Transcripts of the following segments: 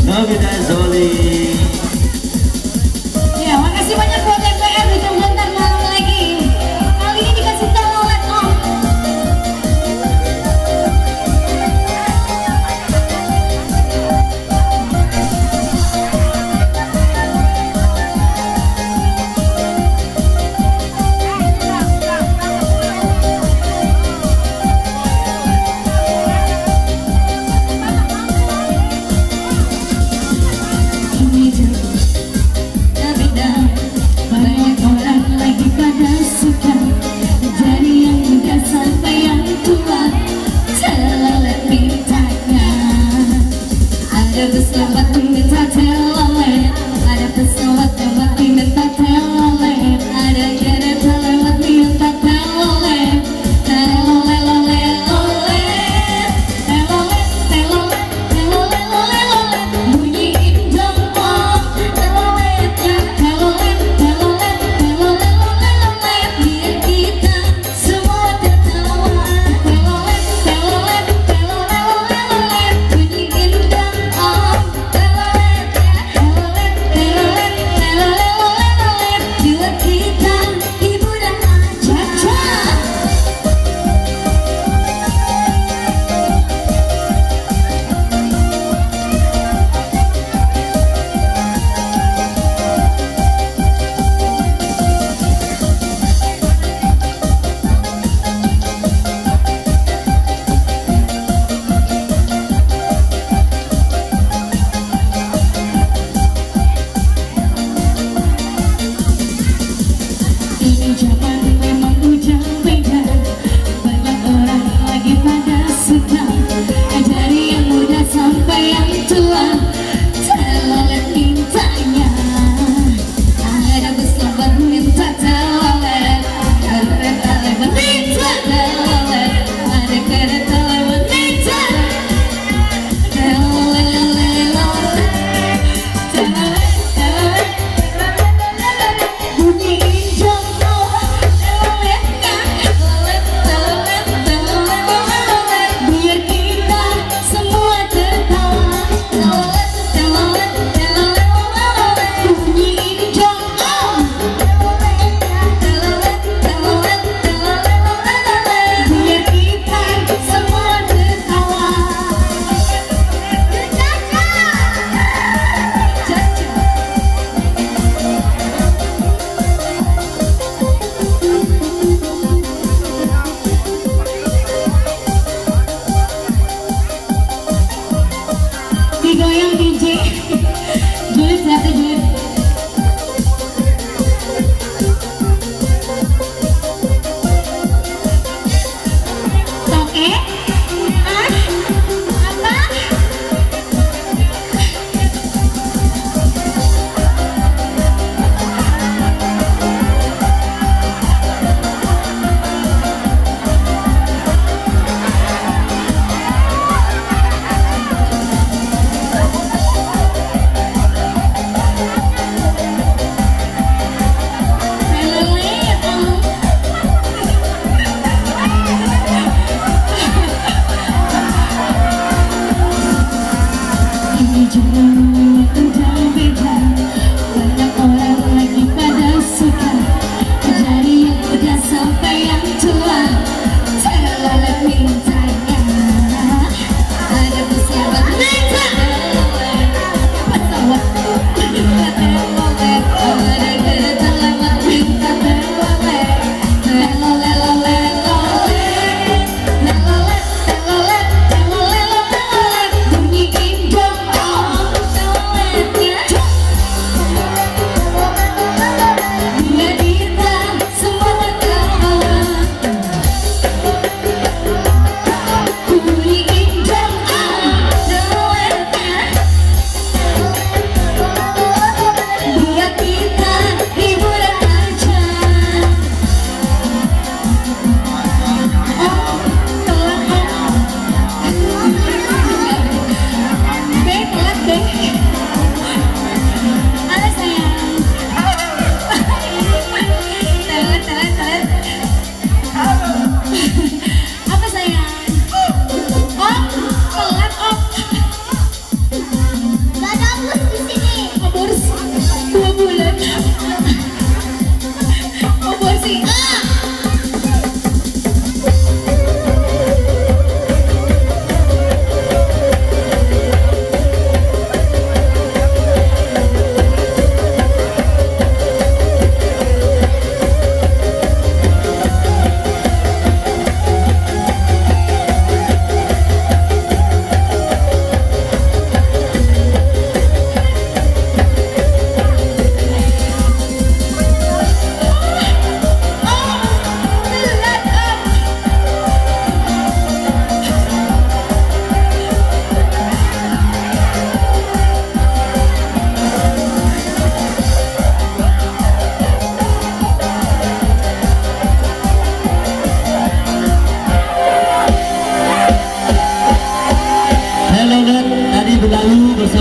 Nabila Zoli. Ya, makasih banyak buat MPR, ditunggu ntar malam lagi. Kali ini dikasih tahu oleh Om. Banyak orang lagi pada suka dari yang muda sampai yang tua telolet mintanya. Ada pesawat minta telolet, ada pesawat lewat minta telolet, ada kereta lewat minta telolet. Telolet lolet lolet, telolet telolet telolet lolet lolet, bunyiin dong Om teloletnya. Telolet telolet telolet lolet lolet, biar kita semua tertawa. Telolet telolet telolet lolet lolet, bunyiin dong Om teloletnya. Telolet telolet telolet lolet lolet, biar kita hiburan aja. Ini zaman memang udah beda, banyak orang lagi pada suka dari yang muda sampai yang tua telolet mintanya. Ada pesawat minta telolet, ada kereta lewat minta telolet, ada kereta lewat minta telolet lolet lolet, telolet telolet bunyiin dong teloletnya. Telolet telolet telolet lolet, biar kita semua tertawa. Telolet telolet telolet lolet, bunyiin dong teloletnya. Telolet telolet telolet lolet, biar kita semua tertawa. Digoyang DJ Julid, siapa Julid? Toke? Ah? Apa? Ini zaman udah beda, banyak orang lagi pada suka dari yang muda sampai yang tua telolet mintanya. Ada pesawat minta telolet, pesawat minta telolet, ada kereta lewat minta telolet. Telolet lolet lolet, telolet telolet telolet lolet lolet, bunyiin dong Om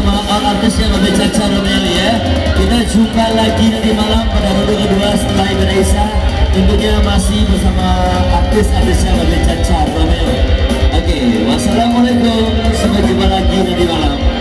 bersama artis yang lebih cacar Romel ya. Kita jumpa lagi nanti malam pada ronde kedua setelah Indonesia. Tentunya masih bersama artis-artis yang lebih cacar Romel. Oke, wassalamualaikum. Sampai jumpa lagi nanti malam.